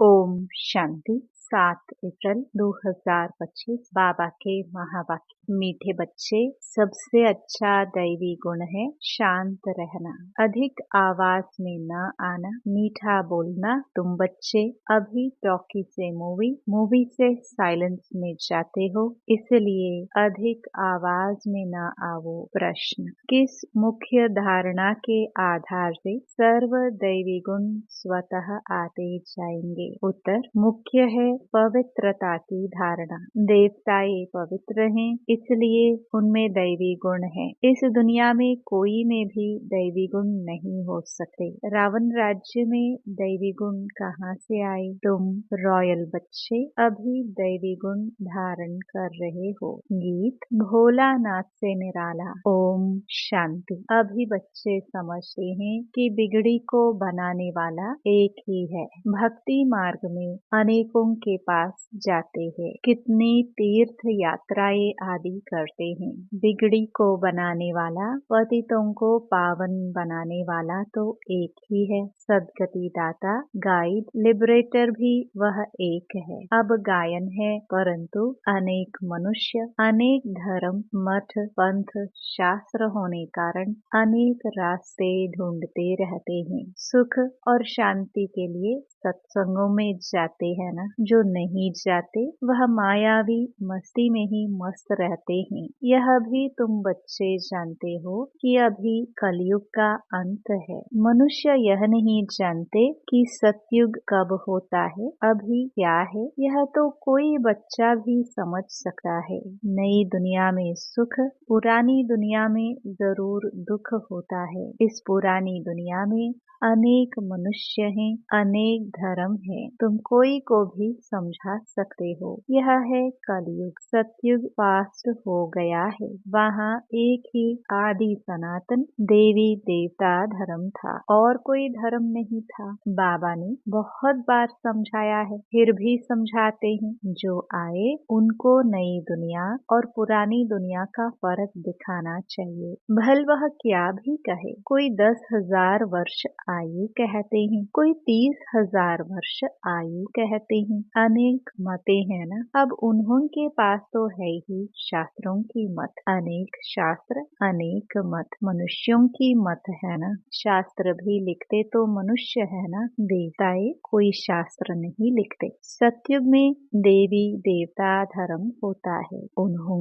ओम शांति। 7 अप्रैल 2025। बाबा के महावाक्य। मीठे बच्चे, सबसे अच्छा दैवी गुण है शांत रहना, अधिक आवाज में न आना, मीठा बोलना। तुम बच्चे अभी टॉकी से मूवी से साइलेंस में जाते हो, इसलिए अधिक आवाज में न आओ। प्रश्न: किस मुख्य धारणा के आधार से सर्व दैवी गुण स्वतः आते जाएंगे? उत्तर: मुख्य है पवित्रता की धारणा। देवताएं पवित्र हैं, इसलिए उनमें दैवी गुण है। इस दुनिया में कोई में भी दैवी गुण नहीं हो सकते। रावण राज्य में दैवी गुण कहाँ से आए? तुम रॉयल बच्चे अभी दैवी गुण धारण कर रहे हो। गीत: भोलानाथ से निराला। ओम शांति। अभी बच्चे समझते हैं कि बिगड़ी को बनाने वाला एक ही है। भक्ति मार्ग में अनेकों के पास जाते हैं, कितनी तीर्थ यात्राएं आदि करते हैं। बिगड़ी को बनाने वाला, पतितों को पावन बनाने वाला तो एक ही है। सद्गति दाता, गाइड, लिबरेटर भी वह एक है। अब गायन है, परंतु अनेक मनुष्य, अनेक धर्म, मठ, पंथ, शास्त्र होने कारण अनेक रास्ते ढूंढते रहते हैं। सुख और शांति के लिए सत्संगों में जाते हैं ना। जो नहीं जाते वह मायावी मस्ती में ही मस्त रहते हैं। यह भी तुम बच्चे जानते हो कि अभी कलयुग का अंत है। मनुष्य यह नहीं जानते कि सतयुग कब होता है, अभी क्या है। यह तो कोई बच्चा भी समझ सकता है। नई दुनिया में सुख, पुरानी दुनिया में जरूर दुख होता है। इस पुरानी दुनिया में अनेक मनुष्य हैं, अनेक धर्म है। तुम कोई को भी समझा सकते हो। यह है कलयुग। सतयुग पास्ट हो गया है। वहाँ एक ही आदि सनातन देवी देवता धर्म था और कोई धर्म नहीं था। बाबा ने बहुत बार समझाया है, फिर भी समझाते हैं। जो आए उनको नई दुनिया और पुरानी दुनिया का फर्क दिखाना चाहिए। भल वह क्या भी कहे। कोई 10,000 वर्ष आयु कहते हैं, कोई 30,000 वर्ष आयु कहते हैं। अनेक मते हैं ना। अब उन्होंने पास तो है ही शास्त्रों की मत। अनेक शास्त्र, अनेक मत, मनुष्यों की मत है ना। शास्त्र भी लिखते तो मनुष्य है ना, देवताएं कोई शास्त्र नहीं लिखते। सतयुग में देवी देवता धर्म होता है, उन्होंने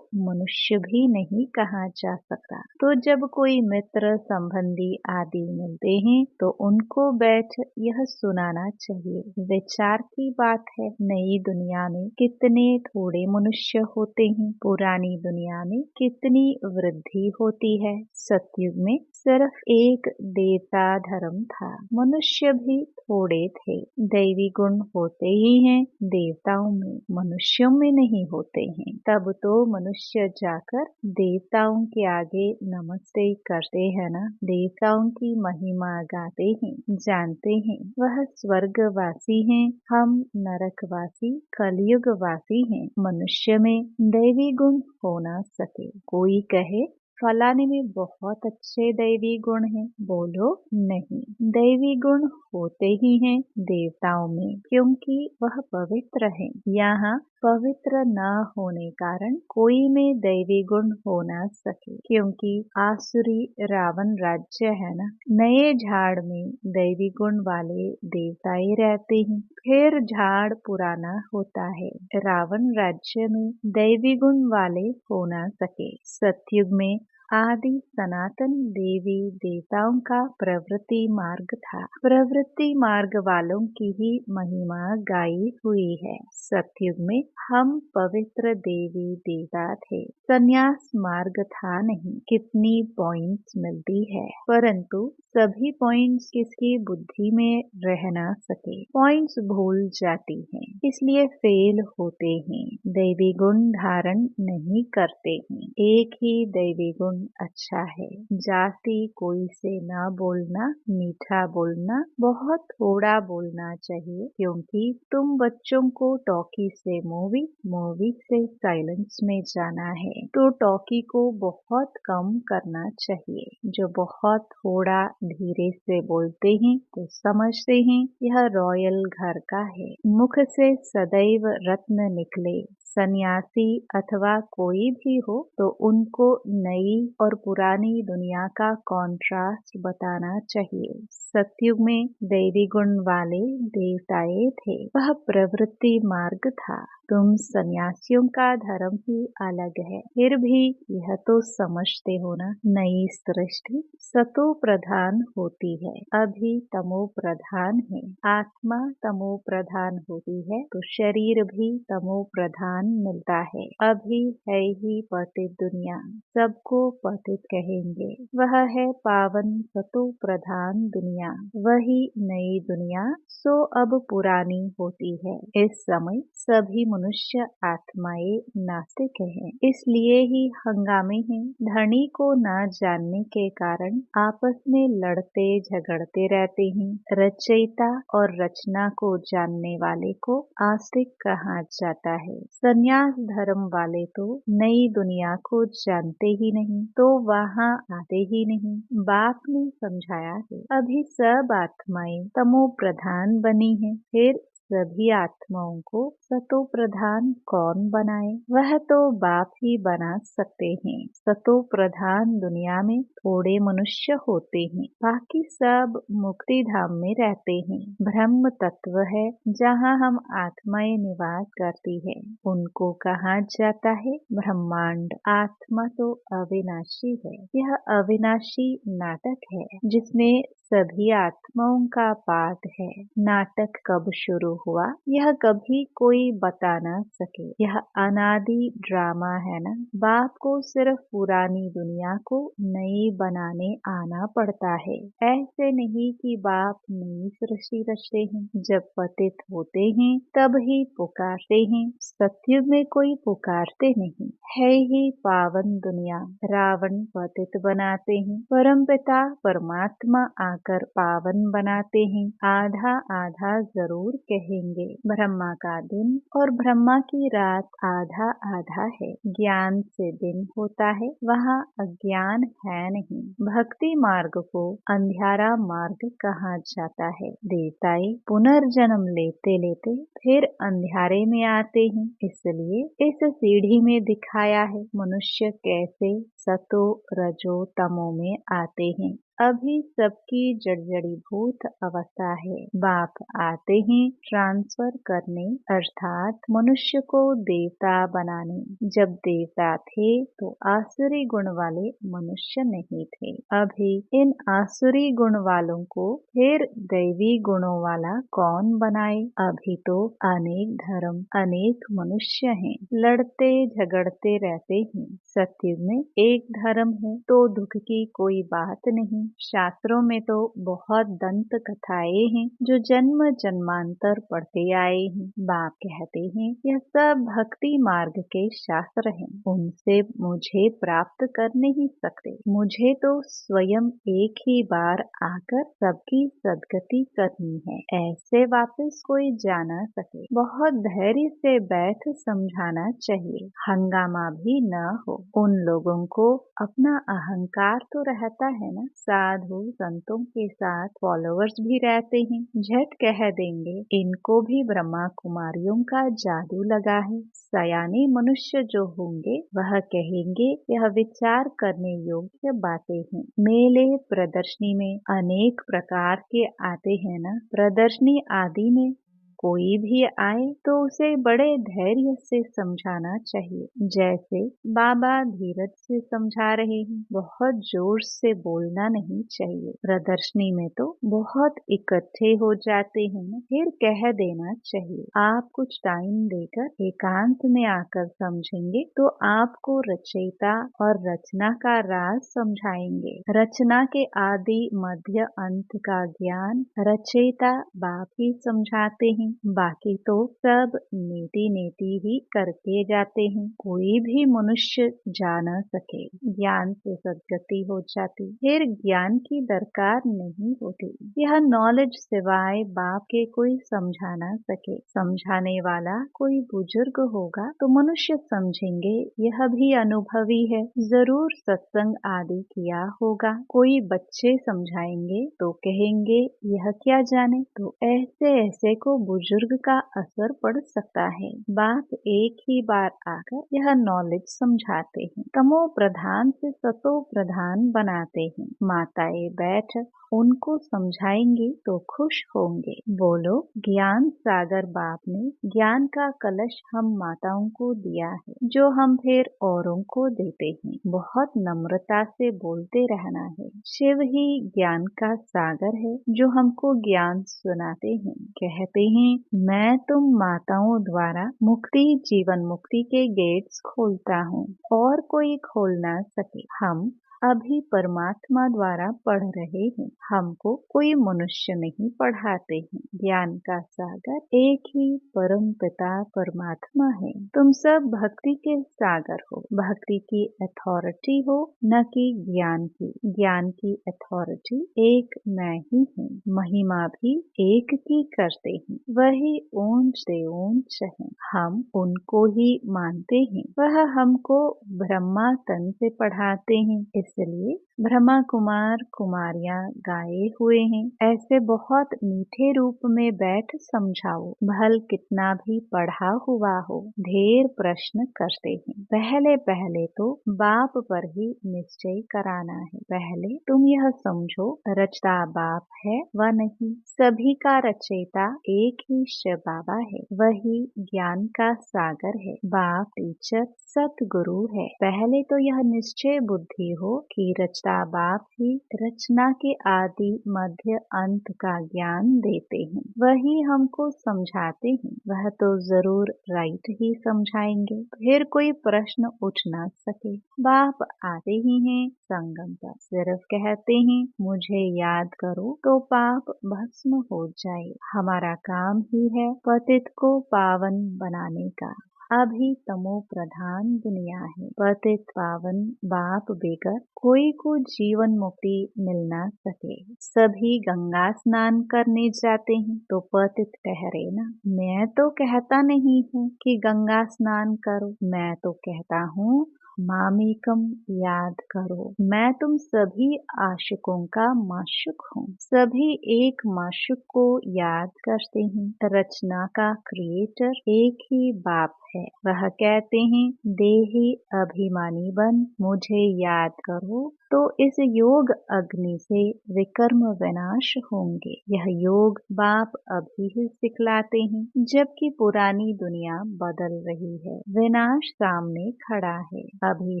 मनुष्य भी नहीं कहा जा सकता। तो जब कोई मित्र संबंधी आदि मिलते हैं तो उनको बैठ यह सुनाना चाहिए। विचार की बात है। नई दुनिया में कितने थोड़े मनुष्य होते हैं, पुरानी दुनिया में कितनी वृद्धि होती है। सतयुग में सिर्फ एक देवता धर्म था, मनुष्य भी थोड़े थे। दैवी गुण होते ही हैं देवताओं में, मनुष्यों में नहीं होते हैं। तब तो मनुष्य जाकर देवताओं के आगे नमस्ते करते हैं ना, देवताओं की महिमा गाते हैं, जानते हैं वह स्वर्गवासी हैं, हम नरकवासी कलयुगवासी हैं। मनुष्य में दैवी गुण हो ना सके। कोई कहे फलाने में बहुत अच्छे दैवी गुण हैं, बोलो नहीं। दैवी गुण होते ही हैं देवताओं में, क्योंकि वह पवित्र है। यहाँ पवित्र न होने कारण कोई में दैवी गुण हो ना सके, क्योंकि आसुरी रावण राज्य है ना। नए झाड़ में दैवी गुण वाले देवताएं रहते हैं, फिर झाड़ पुराना होता है। रावण राज्य में दैवी गुण वाले हो ना सके। सतयुग में आदि सनातन देवी देवताओं का प्रवृत्ति मार्ग था। प्रवृत्ति मार्ग वालों की ही महिमा गाई हुई है। सतयुग में हम पवित्र देवी देवता थे, संन्यास मार्ग था नहीं। कितनी पॉइंट्स मिलती है, परंतु सभी पॉइंट्स किसकी बुद्धि में रह ना सके। पॉइंट्स भूल जाती हैं, इसलिए फेल होते हैं। दैवी गुण धारण नहीं करते हैं। एक ही दैवी गुण अच्छा है। जाति कोई से ना बोलना, मीठा बोलना, बहुत थोड़ा बोलना चाहिए, क्योंकि तुम बच्चों को टॉकी से मूवी से साइलेंस में जाना है, तो टॉकी को बहुत कम करना चाहिए। जो बहुत थोड़ा धीरे से बोलते हैं तो समझते हैं यह रॉयल घर का है। मुख से सदैव रत्न निकले। सन्यासी अथवा कोई भी हो तो उनको नई और पुरानी दुनिया का कॉन्ट्रास्ट बताना चाहिए। सतयुग में दैवी गुण वाले देवताएं थे, वह प्रवृत्ति मार्ग था। तुम सन्यासियों का धर्म ही अलग है, फिर भी यह तो समझते हो ना, नई सृष्टि सतो प्रधान होती है, अभी तमो प्रधान है। आत्मा तमो प्रधान होती है तो शरीर भी तमो प्रधान मिलता है। अभी है ही पतित दुनिया, सबको पतित कहेंगे। वह है पावन सतो प्रधान दुनिया, वही नई दुनिया सो अब पुरानी होती है। इस समय सभी मनुष्य आत्माएं नास्तिक हैं, इसलिए ही हंगामे हैं। धनी को न जानने के कारण आपस में लड़ते झगड़ते रहते हैं। रचयिता और रचना को जानने वाले को आस्तिक कहा जाता है। संन्यास धर्म वाले तो नई दुनिया को जानते ही नहीं, तो वहाँ आते ही नहीं। बाप ने समझाया है, अभी सब आत्माएं तमो प्रधान बनी हैं, फिर सभी आत्माओं को सतो प्रधान कौन बनाए? वह तो बाप ही बना सकते हैं। सतो प्रधान दुनिया में थोड़े मनुष्य होते हैं, बाकी सब मुक्ति धाम में रहते हैं। ब्रह्म तत्व है जहाँ हम आत्माएं निवास करती है, उनको कहा जाता है ब्रह्मांड। आत्मा तो अविनाशी है। यह अविनाशी नाटक है जिसमें सभी आत्माओं का पाठ है। नाटक कब शुरू हुआ यह कभी कोई बता न सके। यह अनादि ड्रामा है ना। बाप को सिर्फ पुरानी दुनिया को नई बनाने आना पड़ता है। ऐसे नहीं कि बाप नई सृष्टि रचते हैं, जब पतित होते हैं तब ही पुकारते हैं। सतयुग में कोई पुकारते नहीं, है ही पावन दुनिया। रावण पतित बनाते हैं, परमपिता परमात्मा आकर पावन बनाते हैं। आधा आधा जरूर कहेंगे। ब्रह्मा का दिन और ब्रह्मा की रात आधा आधा है। ज्ञान से दिन होता है, वहाँ अज्ञान है नहीं। भक्ति मार्ग को अंधियारा मार्ग कहा जाता है। देवताएं पुनर्जन्म लेते लेते फिर अंधियारे में आते हैं, इसलिए इस सीढ़ी में दिखाया है मनुष्य कैसे सतो रजो तमो में आते हैं। अभी सबकी जड़जड़ीभूत अवस्था है। बाप आते हैं ट्रांसफर करने, अर्थात मनुष्य को देवता बनाने। जब देवता थे तो आसुरी गुण वाले मनुष्य नहीं थे। अभी इन आसुरी गुण वालों को फिर दैवी गुणों वाला कौन बनाए? अभी तो अनेक धर्म अनेक मनुष्य हैं, लड़ते झगड़ते रहते हैं। सत्युग में एक धर्म है तो दुख की कोई बात नहीं। शास्त्रों में तो बहुत दंत कथाएं हैं जो जन्म जन्मांतर पढ़ते आए हैं। बाप कहते हैं यह सब भक्ति मार्ग के शास्त्र हैं, उनसे मुझे प्राप्त कर नहीं सकते। मुझे तो स्वयं एक ही बार आकर सबकी सदगति करनी है, ऐसे वापस कोई जा न सके। बहुत धैर्य से बैठ समझाना चाहिए, हंगामा भी न हो। उन लोगों को अपना अहंकार तो रहता है ना। साधु संतों के साथ फॉलोअर्स भी रहते हैं, झट कह देंगे इनको भी ब्रह्मा कुमारियों का जादू लगा है। सयाने मनुष्य जो होंगे वह कहेंगे यह विचार करने योग्य बातें हैं। मेले प्रदर्शनी में अनेक प्रकार के आते हैं ना। प्रदर्शनी आदि में कोई भी आए तो उसे बड़े धैर्य से समझाना चाहिए, जैसे बाबा धीरज से समझा रहे हैं। बहुत जोर से बोलना नहीं चाहिए। प्रदर्शनी में तो बहुत इकट्ठे हो जाते हैं, फिर कह देना चाहिए। आप कुछ टाइम देकर एकांत में आकर समझेंगे तो आपको रचयिता और रचना का राज समझाएंगे। रचना के आदि मध्य अंत का ज्ञान रचयिता बाप ही समझाते हैं। हैं, बाकी तो सब नेति नेति ही करते जाते हैं। कोई भी मनुष्य जा न सके, ज्ञान से सद्गति हो जाती, फिर ज्ञान की दरकार नहीं होती। यह नॉलेज सिवाय बाप के कोई समझा न सके। समझाने वाला कोई बुजुर्ग होगा तो मनुष्य समझेंगे यह भी अनुभवी है, जरूर सत्संग आदि किया होगा। कोई बच्चे समझाएंगे तो कहेंगे यह क्या जाने, तो ऐसे ऐसे को बुजुर्ग का असर पड़ सकता है। बाप एक ही बार आकर यह नॉलेज समझाते हैं, तमो प्रधान से सतो प्रधान बनाते हैं। माताएं बैठ उनको समझाएंगी तो खुश होंगे। बोलो, ज्ञान सागर बाप ने ज्ञान का कलश हम माताओं को दिया है, जो हम फिर औरों को देते हैं। बहुत नम्रता से बोलते रहना है। शिव ही ज्ञान का सागर है, जो हमको ज्ञान सुनाते हैं। कहते हैं, मैं तुम माताओं द्वारा मुक्ति जीवन मुक्ति के गेट्स खोलता हूँ, और कोई खोल ना सके। हम अभी परमात्मा द्वारा पढ़ रहे हैं, हमको कोई मनुष्य नहीं पढ़ाते हैं। ज्ञान का सागर एक ही परम पिता परमात्मा है। तुम सब भक्ति के सागर हो। भक्ति की अथॉरिटी हो, न कि ज्ञान की। ज्ञान की अथॉरिटी एक मैं ही हूँ। महिमा भी एक की करते हैं, वही ऊंच से ऊंच है। हम उनको ही मानते हैं। वह हमको ब्रह्मा तन से पढ़ाते हैं, इसलिए ब्रह्मा कुमार कुमारियां गाए हुए हैं। ऐसे बहुत मीठे रूप में बैठ समझाओ। भल कितना भी पढ़ा हुआ हो, ढेर प्रश्न करते हैं। पहले पहले तो बाप पर ही निश्चय कराना है। पहले तुम यह समझो, रचता बाप है व नहीं। सभी का रचयिता एक ही शिव बाबा है, वही ज्ञान का सागर है। बाप टीचर सतगुरु है। पहले तो यह निश्चय बुद्धि हो कि रचता बाप ही रचना के आदि मध्य अंत का ज्ञान देते हैं। वही हमको समझाते हैं। वह तो जरूर राइट ही समझाएंगे, फिर कोई प्रश्न उठ ना सके। बाप आते ही हैं संगम पर, सिर्फ कहते हैं मुझे याद करो तो पाप भस्म हो जाए। हमारा काम ही है पतित को पावन बनाने का। अभी तमो प्रधान दुनिया है। पतित पावन बाप बेगर कोई को जीवन मुक्ति मिल ना सके। सभी गंगा स्नान करने जाते हैं तो पतित ठहरे ना। मैं तो कहता नहीं हूँ कि गंगा स्नान करो, मैं तो कहता हूँ मामेकम याद करो। मैं तुम सभी आशिकों का माशुक हूँ। सभी एक माशुक को याद करते हैं। रचना का क्रिएटर एक ही बाप है। वह कहते हैं देही अभिमानी बन मुझे याद करो, तो इस योग अग्नि से विकर्म विनाश होंगे। यह योग बाप अभी ही सिखलाते हैं, जबकि पुरानी दुनिया बदल रही है। विनाश सामने खड़ा है। अभी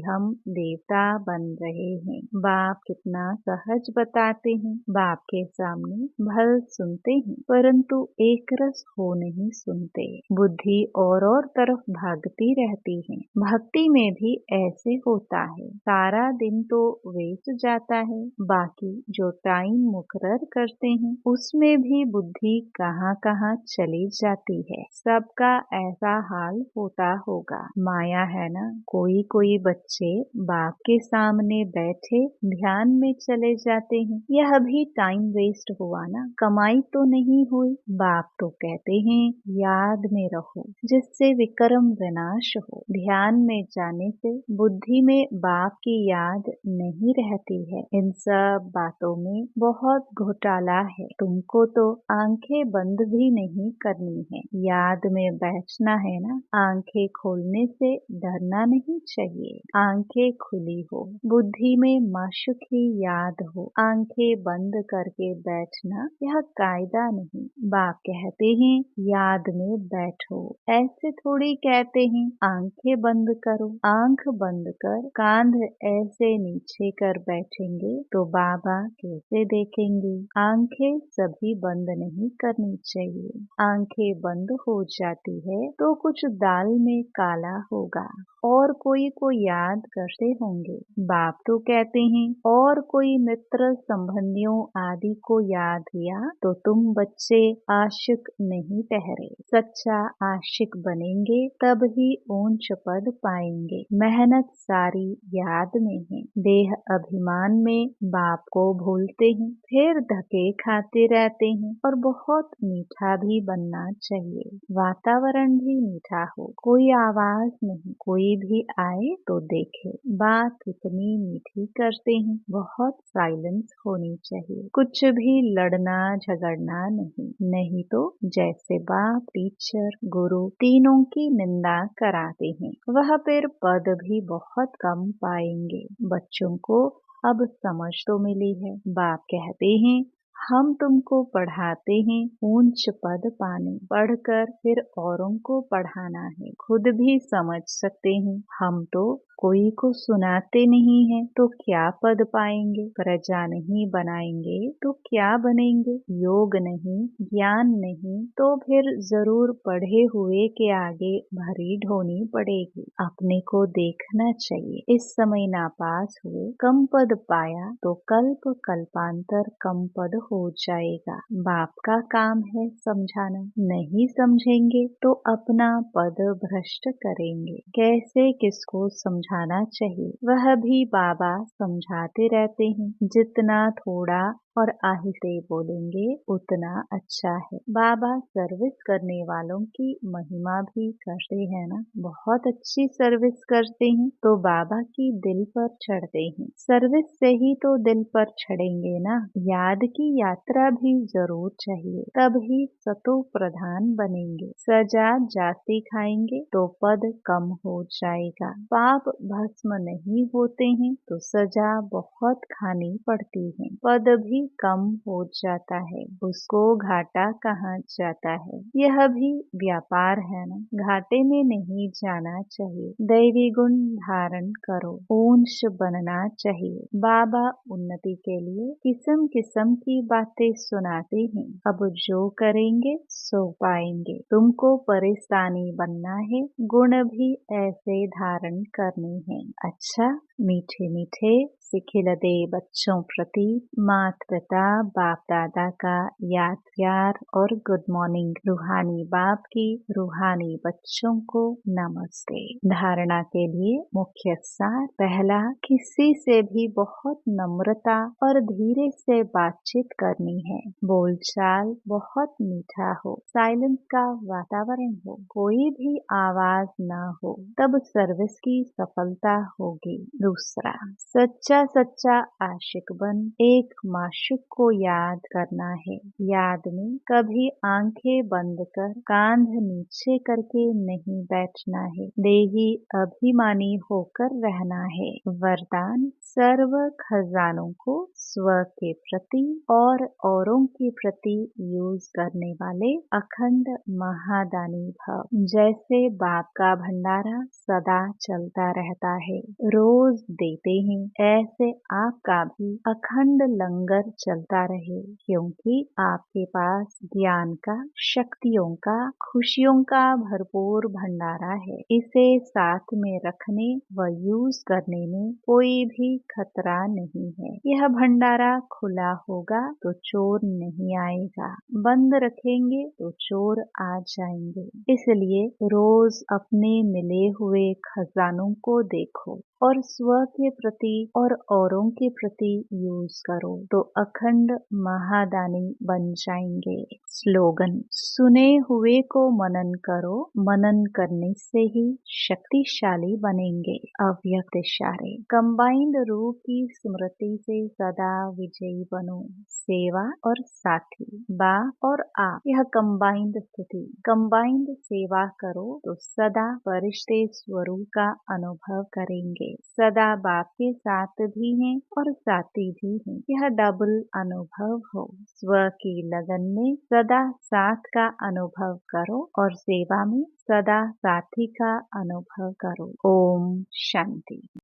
हम देवता बन रहे हैं। बाप कितना सहज बताते हैं। बाप के सामने भल सुनते हैं, परंतु एक रस हो नहीं सुनते। बुद्धि और तरफ भागती रहती है। भक्ति में भी ऐसे होता है। सारा दिन तो वेस्ट जाता है, बाकी जो टाइम मुकर्रर करते हैं उसमें भी बुद्धि कहाँ कहाँ चली जाती है। सबका ऐसा हाल होता होगा। माया है ना। कोई कोई बच्चे बाप के सामने बैठे ध्यान में चले जाते हैं। यह भी टाइम वेस्ट हुआ ना, कमाई तो नहीं हुई। बाप तो कहते हैं याद में रहो, जिससे विक्रम विनाश हो। ध्यान में जाने से बुद्धि में बाप की याद नहीं रहती है। इन सब बातों में बहुत घोटाला है। तुमको तो आंखें बंद भी नहीं करनी है, याद में बैठना है ना। आंखें खोलने से डरना नहीं चाहिए। आंखें खुली हो, बुद्धि में माशुक ही याद हो। आंखें बंद करके बैठना यह कायदा नहीं। बाप कहते हैं याद में बैठो, ऐसे थोड़ी कहते हैं आंखें बंद करो। आंख बंद कर कांध ऐसे नीचे कर बैठेंगे तो बाबा कैसे देखेंगे। आंखें सभी बंद नहीं करनी चाहिए। आंखें बंद हो जाती है तो कुछ दाल में काला होगा। और कोई को याद करते होंगे। बाप तो कहते हैं और कोई मित्र संबंधियों आदि को याद किया तो तुम बच्चे आशिक नहीं ठहरे। सच्चा आशिक बनेंगे तब ही ऊंच पद पाएंगे। मेहनत सारी याद में है। देह अभिमान में बाप को भूलते हैं, फिर धक्के खाते रहते हैं। और बहुत मीठा भी बनना चाहिए, वातावरण भी मीठा हो, कोई आवाज नहीं, कोई भी आए तो देखे। बात इतनी मीठी करते हैं, बहुत साइलेंस होनी चाहिए। कुछ भी लड़ना झगड़ना नहीं, नहीं तो जैसे बाप टीचर गुरु तीनों की निंदा कराते हैं वह फिर पद भी बहुत कम पाएंगे। बच्चों को अब समझ तो मिली है। बाप कहते हैं हम तुमको पढ़ाते हैं ऊंच पद पाने, पढ़कर फिर औरों को पढ़ाना है। खुद भी समझ सकते हैं। हम तो कोई को सुनाते नहीं हैं तो क्या पद पाएंगे। प्रजा नहीं बनाएंगे तो क्या बनेंगे। योग नहीं, ज्ञान नहीं तो फिर जरूर पढ़े हुए के आगे भरी ढोनी पड़ेगी। अपने को देखना चाहिए। इस समय नापास हुए, कम पद पाया तो कल्प कल्पांतर कम पद हो जाएगा। बाप का काम है समझाना। नहीं समझेंगे तो अपना पद भ्रष्ट करेंगे। कैसे किसको समझाना चाहिए वह भी बाबा समझाते रहते हैं। जितना थोड़ा और आहिस्ते बोलेंगे उतना अच्छा है। बाबा सर्विस करने वालों की महिमा भी करते हैं ना, बहुत अच्छी सर्विस करते हैं तो बाबा की दिल पर चढ़ते हैं। सर्विस से ही तो दिल पर चढ़ेंगे ना। याद की यात्रा भी जरूर चाहिए, तभी सतो प्रधान बनेंगे। सजा जास्ती खाएंगे तो पद कम हो जाएगा। पाप भस्म नहीं होते हैं तो सजा बहुत खानी पड़ती है। पद भी कम हो जाता है, उसको घाटा कहाँ जाता है। यह भी व्यापार है ना, घाटे में नहीं जाना चाहिए। दैवी गुण धारण करो, ऊंच बनना चाहिए। बाबा उन्नति के लिए किस्म किस्म की बातें सुनाते हैं। अब जो करेंगे सो पाएंगे। तुमको परेशानी बनना है, गुण भी ऐसे धारण करने हैं। अच्छा, मीठे मीठे सिखिलदे बच्चों प्रति माता पिता बाप दादा का याद प्यार और गुड मॉर्निंग। रूहानी बाप की रूहानी बच्चों को नमस्ते। धारणा के लिए मुख्य सार। पहला, किसी से भी बहुत नम्रता और धीरे से बातचीत करनी है। बोलचाल बहुत मीठा हो, साइलेंस का वातावरण हो, कोई भी आवाज ना हो, तब सर्विस की सफलता होगी। दूसरा, सच्चा आशिक बन एक माशूक को याद करना है। याद में कभी आंखें बंद कर कांध नीचे करके नहीं बैठना है। देही अभिमानी होकर रहना है। वरदान, सर्व खजानों को स्व के प्रति और औरों के प्रति यूज करने वाले अखंड महादानी भव। जैसे बाप का भंडारा सदा चलता रहता है, रोज देते हैं, ऐसे आपका भी अखंड लंगर चलता रहे। क्योंकि आपके पास ज्ञान का, शक्तियों का, खुशियों का भरपूर भंडारा है। इसे साथ में रखने व यूज करने में कोई भी खतरा नहीं है। यह भंडारा खुला होगा तो चोर नहीं आएगा, बंद रखेंगे तो चोर आ जाएंगे। इसलिए रोज अपने मिले हुए खजानों को देखो और स्व के प्रति और औरों के प्रति यूज करो तो अखंड महादानी बन जाएंगे। स्लोगन, सुने हुए को मनन करो, मनन करने से ही शक्तिशाली बनेंगे। अव्यक्त इशारे, कंबाइंड रूप की स्मृति से सदा विजयी बनो। सेवा और साथी, बा और आप, यह कंबाइंड स्थिति। कंबाइंड सेवा करो तो सदा फरिश्ते स्वरूप का अनुभव करेंगे। सदा बाप के साथ भी हैं और साथी भी हैं। यह डबल अनुभव हो। स्व की लगन में सदा साथ का अनुभव करो और सेवा में सदा साथी का अनुभव करो। ओम शांति।